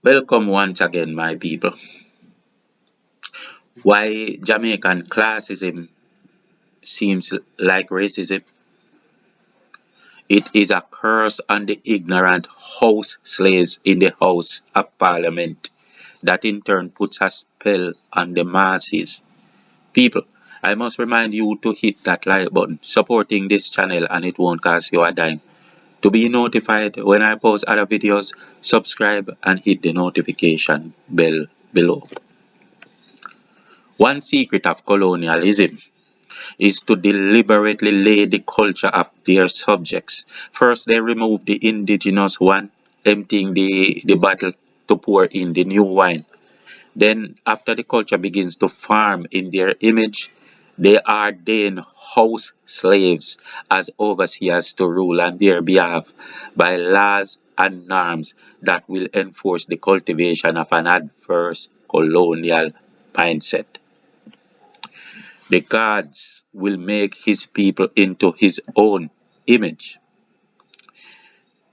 Welcome once again, my people. Why Jamaican classism seems like racism? It is a curse on the ignorant house slaves in the House of Parliament that in turn puts a spell on the masses. People, I must remind you to hit that like button, supporting this channel, and it won't cost you a dime. To be notified when I post other videos, subscribe and hit the notification bell below. One secret of colonialism is to deliberately lay the culture of their subjects. First, they remove the indigenous one, emptying the bottle to pour in the new wine. Then, after the culture begins to farm in their image, they ordain house slaves as overseers to rule on their behalf by laws and norms that will enforce the cultivation of an adverse colonial mindset. The gods will make his people into his own image.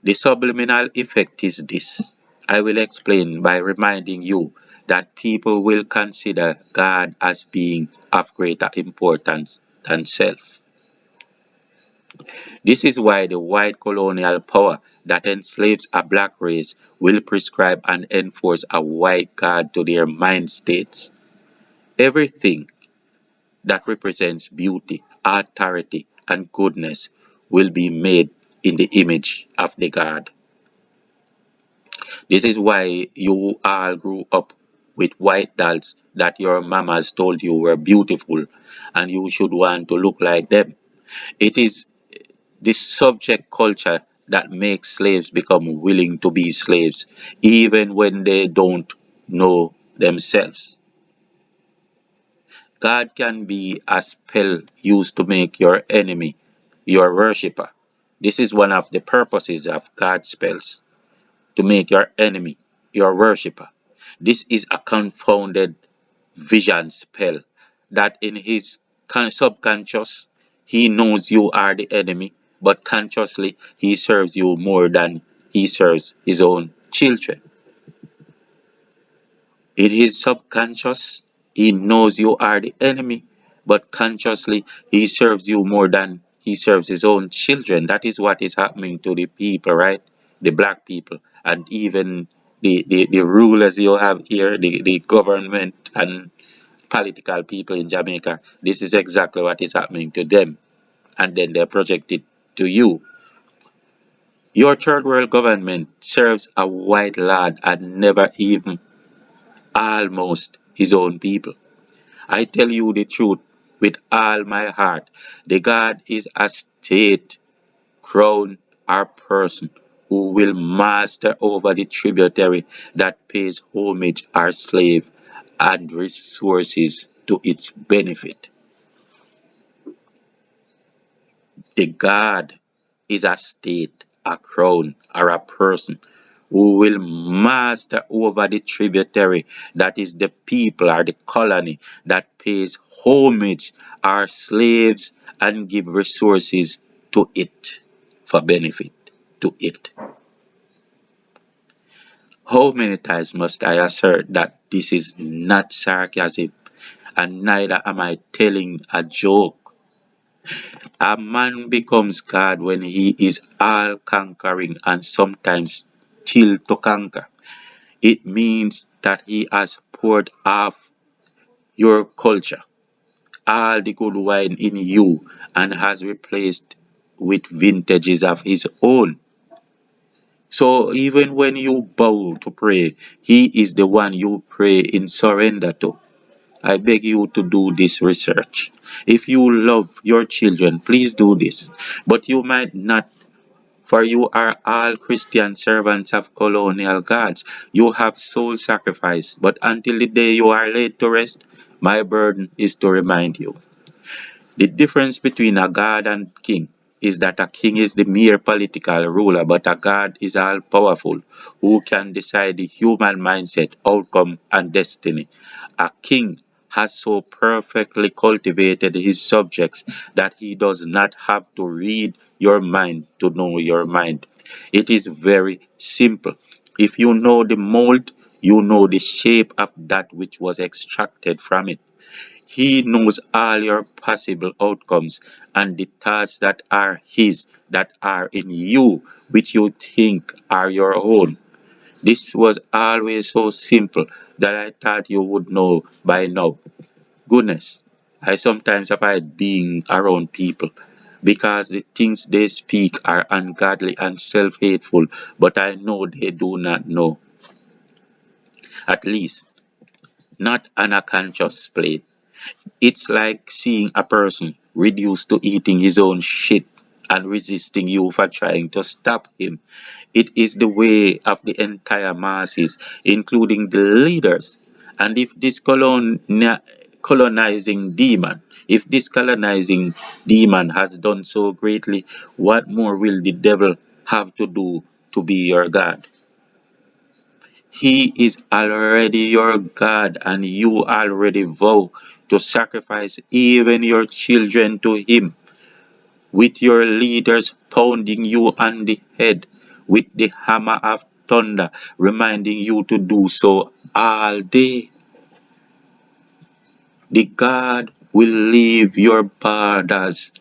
The subliminal effect is this. I will explain by reminding you that people will consider God as being of greater importance than self. This is why the white colonial power that enslaves a black race will prescribe and enforce a white God to their mind states. Everything that represents beauty, authority, and goodness will be made in the image of the God. This is why you all grew up with white dolls that your mamas told you were beautiful and you should want to look like them. It is this subject culture that makes slaves become willing to be slaves even when they don't know themselves. God can be a spell used to make your enemy your worshipper. This is one of the purposes of God's spells, to make your enemy your worshipper. This is a confounded vision spell that in his subconscious he knows you are the enemy, but consciously he serves you more than he serves his own children. In his subconscious, he knows you are the enemy, but consciously he serves you more than he serves his own children. That is what is happening to the people, right? The black people, and even the rulers you have here, the government and political people in Jamaica. This is exactly what is happening to them. And then they project it to you. Your third world government serves a white lad and never even almost his own people. I tell you the truth with all my heart. The God is a state, crown, or person who will master over the tributary that pays homage or slave and resources to its benefit. The God is a state, a crown, or a person who will master over the tributary, that is the people or the colony that pays homage or slaves and give resources to it for benefit to it. How many times must I assert that this is not sarcasm and neither am I telling a joke? A man becomes God when he is all conquering and sometimes still to conquer. It means that he has poured off your culture, all the good wine in you, and has replaced with vintages of his own. So even when you bow to pray, he is the one you pray in surrender to. I beg you to do this research. If you love your children, please do this. But you might not, for you are all Christian servants of colonial gods. You have soul sacrifice, but until the day you are laid to rest, my burden is to remind you. The difference between a god and king is that a king is the mere political ruler, but a god is all powerful, who can decide the human mindset, outcome, and destiny. A king has so perfectly cultivated his subjects that he does not have to read your mind to know your mind. It is very simple. If you know the mold, You know the shape of that which was extracted from it. He knows all your possible outcomes and the thoughts that are his, that are in you, which you think are your own. This was always so simple that I thought you would know by now. Goodness, I sometimes avoid being around people because the things they speak are ungodly and self hateful, but I know they do not know, at least not on a conscious plane. It's like seeing a person reduced to eating his own shit and resisting you for trying to stop him. It is the way of the entire masses, including the leaders. And if this colonizing demon, if this colonizing demon has done so greatly, what more will the devil have to do to be your God? He is already your God, and you already vow to sacrifice even your children to Him, with your leaders pounding you on the head with the hammer of thunder, reminding you to do so all day. The God will leave your borders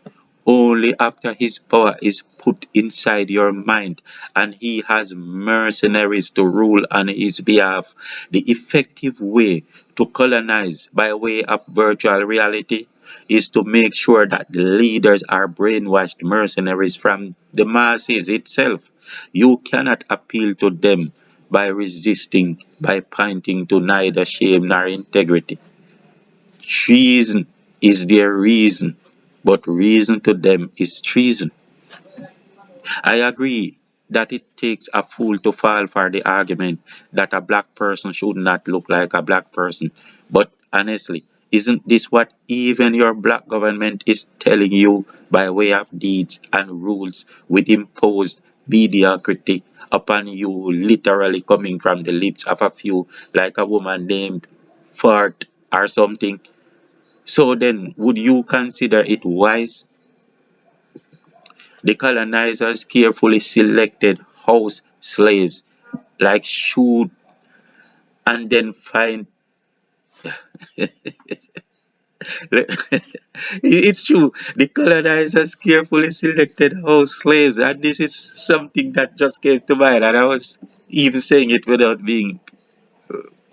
only after his power is put inside your mind and he has mercenaries to rule on his behalf. The effective way to colonize by way of virtual reality is to make sure that the leaders are brainwashed mercenaries from the masses itself. You cannot appeal to them by resisting, by pointing to neither shame nor integrity. Treason is their reason, but reason to them is treason. I agree that it takes a fool to fall for the argument that a black person should not look like a black person. But honestly, isn't this what even your black government is telling you by way of deeds and rules with imposed mediocrity upon you, literally coming from the lips of a few, like a woman named Fart or something? So then, would you consider it wise? The colonizers carefully selected house slaves, like shoot and then find. It's true. The colonizers carefully selected house slaves, and this is something that just came to mind, and I was even saying it without being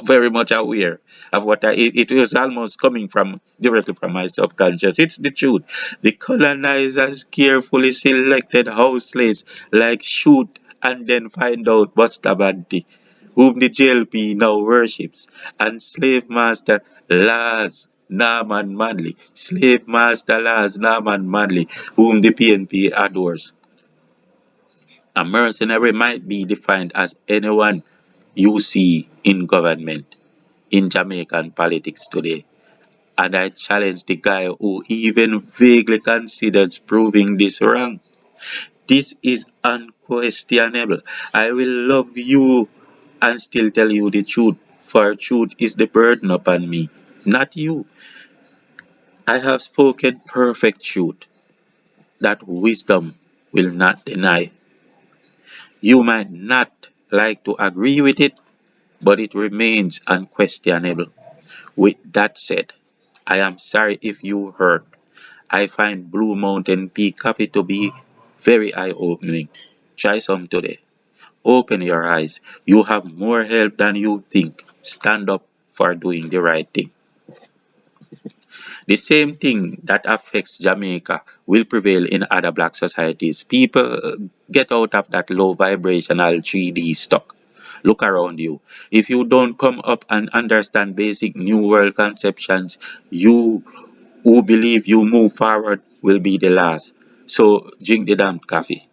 very much aware of what it was almost coming from directly from my subconscious. It's the truth. The colonizers carefully selected house slaves like shoot and then find out Bustamante, whom the JLP now worships, and slave master Laz Norman Manley, slave master Laz Norman Manley, whom the PNP adores. A mercenary might be defined as anyone you see in government in Jamaican politics today. And I challenge the guy who even vaguely considers proving this wrong. This is unquestionable. I will love you and still tell you the truth, for truth is the burden upon me, not you. I have spoken perfect truth that wisdom will not deny. You might not like to agree with it, but it remains unquestionable. With that said, I am sorry if you heard. I find Blue Mountain Peak coffee to be very eye-opening. Try some today. Open your eyes. You have more help than you think. Stand up for doing the right thing. The same thing that affects Jamaica will prevail in other black societies. People get out of that low vibrational 3D stuck. Look around you. If you don't come up and understand basic new world conceptions, you who believe you move forward will be the last. So drink the damn coffee.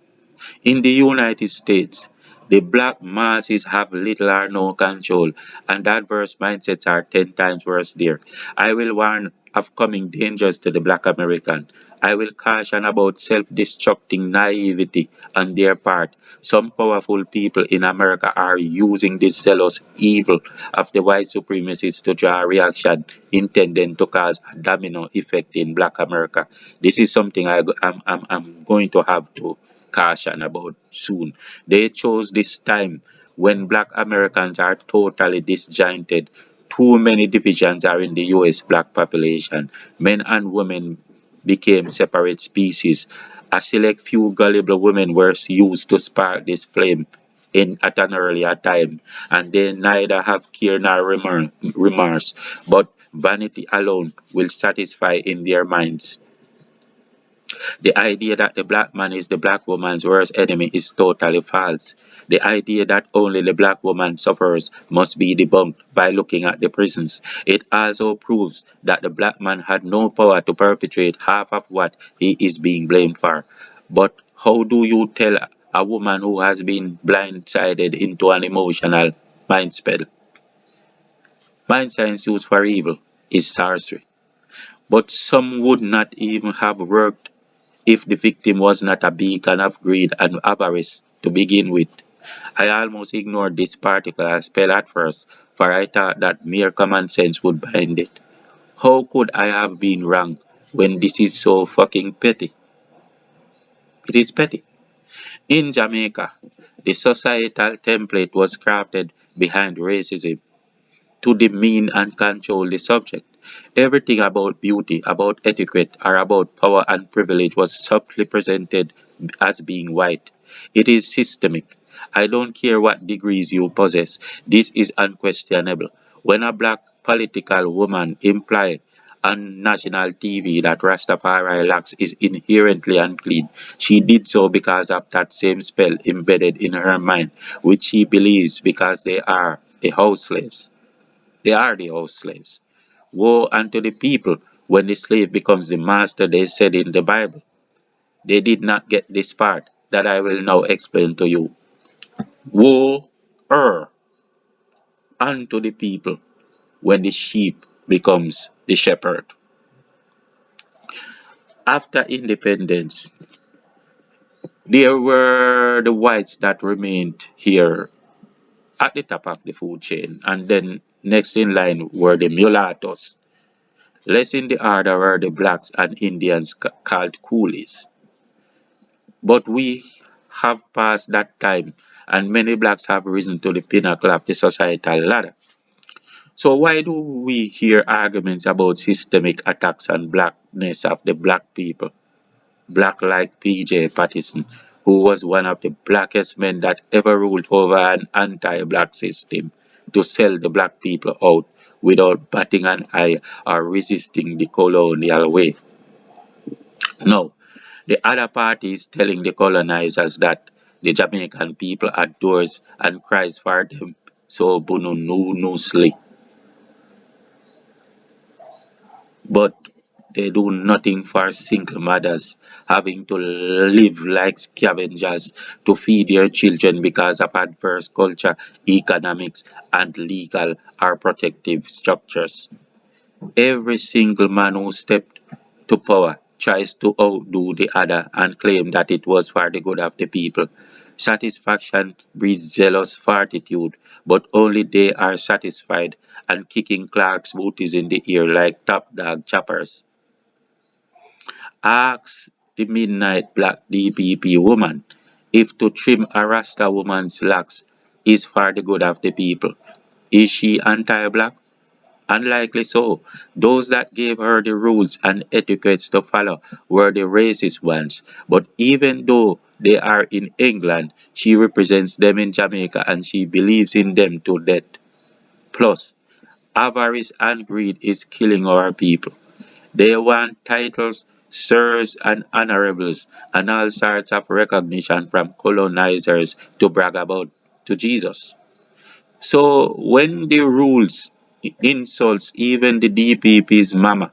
In the United States, the black masses have little or no control, and adverse mindsets are 10 times worse there. I will warn of coming dangers to the black American. I will caution about self destructing naivety on their part. Some powerful people in America are using this zealous evil of the white supremacists to draw a reaction intended to cause a domino effect in black America. This is something I'm going to have to caution about soon. They chose this time when black Americans are totally disjointed. Too many divisions are in the US black population. Men and women became separate species. A select few gullible women were used to spark this flame at an earlier time, and they neither have care nor remorse, but vanity alone will satisfy in their minds. The idea that the black man is the black woman's worst enemy is totally false. The idea that only the black woman suffers must be debunked by looking at the prisons. It also proves that the black man had no power to perpetrate half of what he is being blamed for. But how do you tell a woman who has been blindsided into an emotional mind spell? Mind science used for evil is sorcery. But some would not even have worked if the victim was not a beacon of greed and avarice to begin with. I almost ignored this particular spell at first, for I thought that mere common sense would bind it. How could I have been wrong when this is so fucking petty? It is petty. In Jamaica, the societal template was crafted behind racism to demean and control the subject. Everything about beauty, about etiquette, or about power and privilege was subtly presented as being white. It is systemic. I don't care what degrees you possess. This is unquestionable. When a black political woman implied on national TV that Rastafari locks is inherently unclean, she did so because of that same spell embedded in her mind, which she believes because they are the house slaves. They are the house slaves. Woe unto the people when the slave becomes the master, they said in the Bible. They did not get this part that I will now explain to you. Woe unto the people when the sheep becomes the shepherd. After independence, there were the whites that remained here at the top of the food chain, and then next in line were the mulattoes. Less in the order were the blacks and Indians called coolies. But we have passed that time, and many blacks have risen to the pinnacle of the societal ladder. So why do we hear arguments about systemic attacks on blackness of the black people? Black like P.J. Patterson, who was one of the blackest men that ever ruled over an anti-black system to sell the black people out without batting an eye or resisting the colonial way. No, the other party is telling the colonizers that the Jamaican people adores and cries for them so bununusly, but they do nothing for single mothers having to live like scavengers to feed their children because of adverse culture, economics, and legal or protective structures. Every single man who stepped to power tries to outdo the other and claim that it was for the good of the people. Satisfaction breeds zealous fortitude, but only they are satisfied and kicking Clark's booties in the ear like top dog choppers. Ask the midnight black DPP woman if to trim a Rasta woman's locks is for the good of the people. Is she anti-black? Unlikely so. Those that gave her the rules and etiquettes to follow were the racist ones. But even though they are in England, she represents them in Jamaica and she believes in them to death. Plus, avarice and greed is killing our people. They want titles, sirs and honorables, and all sorts of recognition from colonizers to brag about to Jesus. So when the rules insults even the DPP's mama,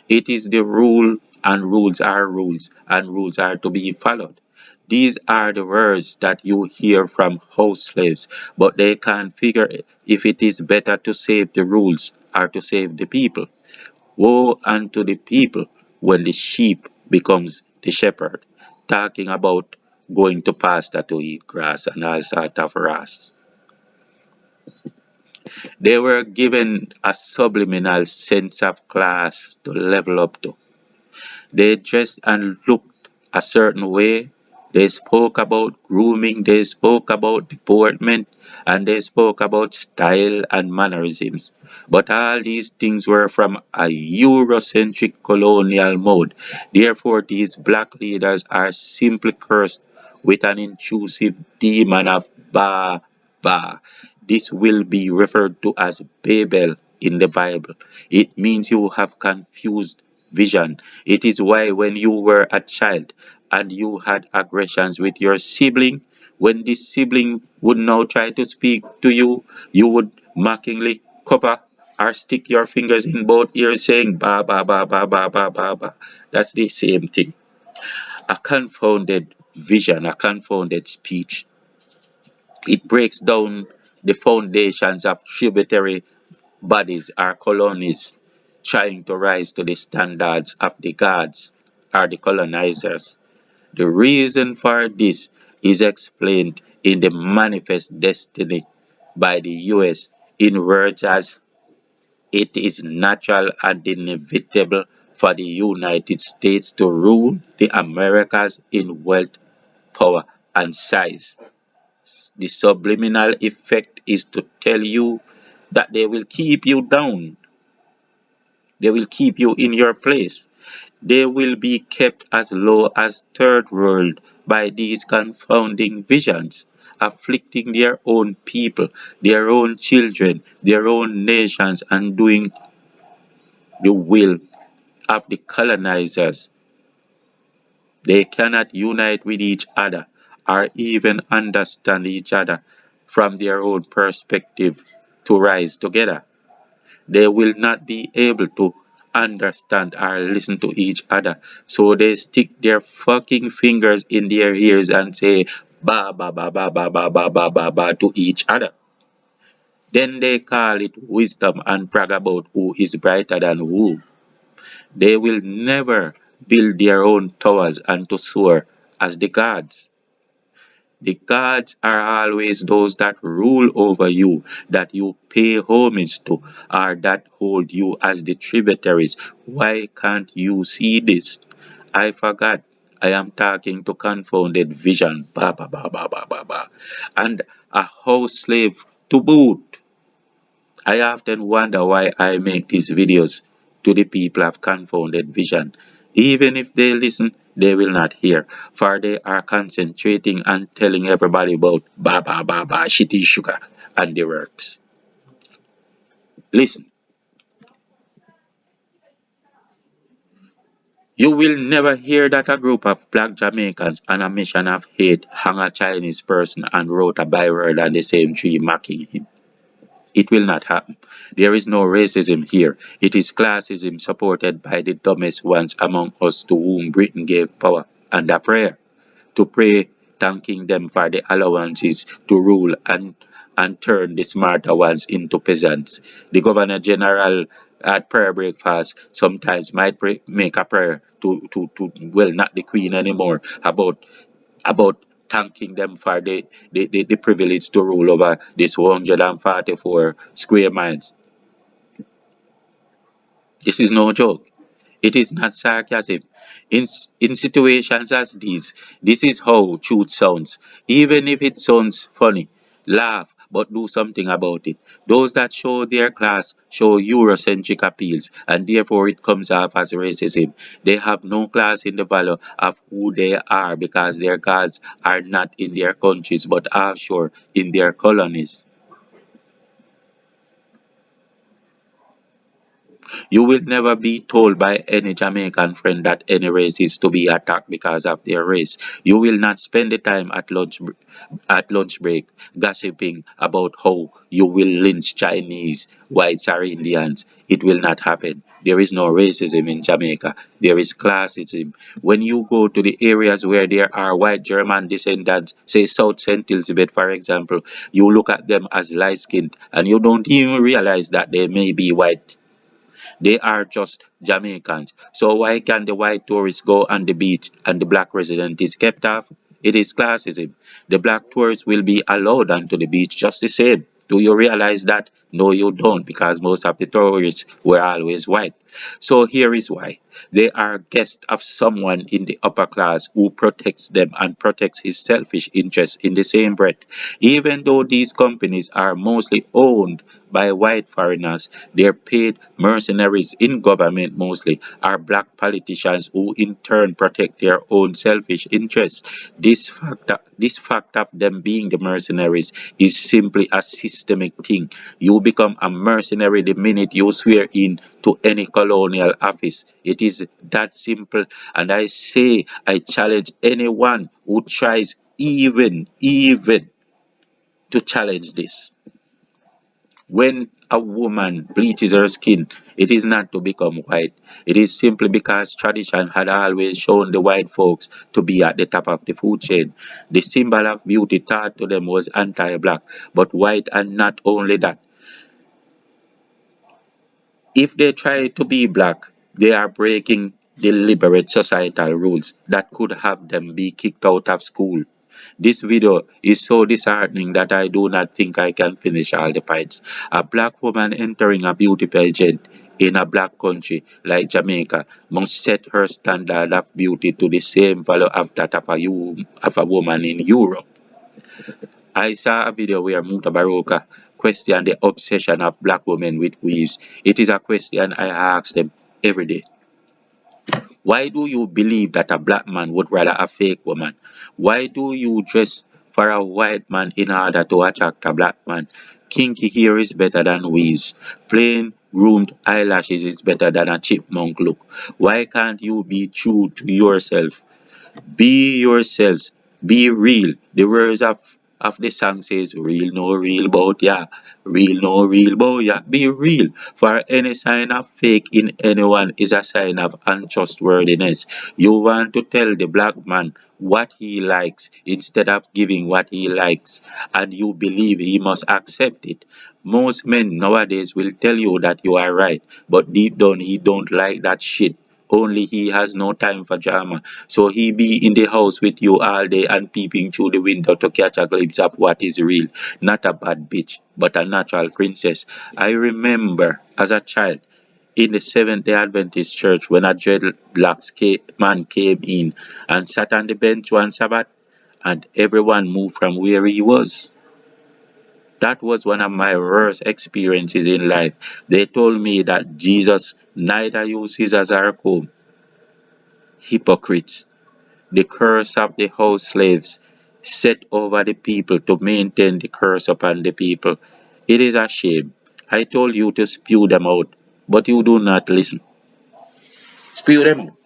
it is the rule and rules and rules are to be followed. These are the words that you hear from house slaves, but they can't figure if it is better to save the rules or to save the people. Woe unto the people when the sheep becomes the shepherd, talking about going to pasture to eat grass and all sort of grass. They were given a subliminal sense of class to level up to. They dressed and looked a certain way, They spoke about grooming, they spoke about deportment, and they spoke about style and mannerisms. But all these things were from a Eurocentric colonial mode. Therefore, these black leaders are simply cursed with an intrusive demon of Ba. This will be referred to as Babel in the Bible. It means you have confused vision. It is why when you were a child and you had aggressions with your sibling, when this sibling would now try to speak to you, you would mockingly cover or stick your fingers in both ears saying ba. That's the same thing. A confounded vision, a confounded speech. It breaks down the foundations of tributary bodies or colonies trying to rise to the standards of the gods or the colonizers. The reason for this is explained in the Manifest Destiny by the US in words as it is natural and inevitable for the United States to rule the Americas in wealth, power, and size. The subliminal effect is to tell you that they will keep you down. They will keep you in your place. They will be kept as low as third world by these confounding visions, afflicting their own people, their own children, their own nations, and doing the will of the colonizers. They cannot unite with each other or even understand each other from their own perspective to rise together. They will not be able to understand or listen to each other. So they stick their fucking fingers in their ears and say ba to each other. Then they call it wisdom and brag about who is brighter than who. They will never build their own towers and to soar as the gods. The gods are always those that rule over you, that you pay homage to, or that hold you as the tributaries. Why can't you see this? I forgot. I am talking to confounded vision. And a house slave to boot. I often wonder why I make these videos to the people of confounded vision. Even if they listen, they will not hear, for they are concentrating on telling everybody about shitty sugar, and the works. Listen, you will never hear that a group of black Jamaicans on a mission of hate hung a Chinese person and wrote a byword on the same tree mocking him. It will not happen. There is no racism here. It is classism supported by the dumbest ones among us to whom Britain gave power and a prayer. To pray, thanking them for the allowances to rule and turn the smarter ones into peasants. The Governor General at prayer breakfast sometimes might make a prayer to well, not the Queen anymore, about thanking them for the privilege to rule over this 144 square miles. This is no joke. It is not sarcasm. In situations as these, this is how truth sounds. Even if it sounds funny, laugh, but do something about it. Those that show their class show Eurocentric appeals, and therefore it comes off as racism. They have no class in the value of who they are because their gods are not in their countries but offshore in their colonies. You will never be told by any Jamaican friend that any race is to be attacked because of their race. You will not spend the time at lunch break gossiping about how you will lynch Chinese, whites or Indians. It will not happen. There is no racism in Jamaica. There is classism. When you go to the areas where there are white German descendants, say South St. Elizabeth, for example, you look at them as light skinned and you don't even realize that they may be white. They are just Jamaicans. So why can the white tourists go on the beach and the black resident is kept off? It is classism. The black tourists will be allowed onto the beach just the same. Do you realize that? No, you don't, because most of the terrorists were always white. So here is why. They are guests of someone in the upper class who protects them and protects his selfish interests in the same breath. Even though these companies are mostly owned by white foreigners, their paid mercenaries in government mostly are black politicians who in turn protect their own selfish interests. This fact of them being the mercenaries is simply a systemic thing. You become a mercenary the minute you swear in to any colonial office. It is that simple, and I challenge anyone who tries even to challenge this. When a woman bleaches her skin, it is not to become white. It is simply because tradition had always shown the white folks to be at the top of the food chain. The symbol of beauty taught to them was anti-black, but white, and not only that. If they try to be black, they are breaking deliberate societal rules that could have them be kicked out of school. This video is so disheartening that I do not think I can finish all the points. A black woman entering a beauty pageant in a black country like Jamaica must set her standard of beauty to the same value of that of a woman in Europe. I saw a video where Muta Baroka questioned the obsession of black women with weaves. It is a question I ask them every day. Why do you believe that a black man would rather a fake woman? Why do you dress for a white man in order to attract a black man? Kinky hair is better than weaves. Plain groomed eyelashes is better than a chipmunk look. Why can't you be true to yourself? Be yourselves. Be real. The words of the song says, real no real bout ya. Real no real bout ya. Be real. For any sign of fake in anyone is a sign of untrustworthiness. You want to tell the black man what he likes instead of giving what he likes, and you believe he must accept it. Most men nowadays will tell you that you are right, but deep down he don't like that shit. Only he has no time for drama. So he be in the house with you all day and peeping through the window to catch a glimpse of what is real. Not a bad bitch, but a natural princess. I remember as a child in the Seventh-day Adventist church when a man came in and sat on the bench one Sabbath, and everyone moved from where he was. That was one of my worst experiences in life. They told me that Jesus neither used scissors or comb. Hypocrites. The curse of the house slaves set over the people to maintain the curse upon the people. It is a shame. I told you to spew them out, but you do not listen. Spew them out.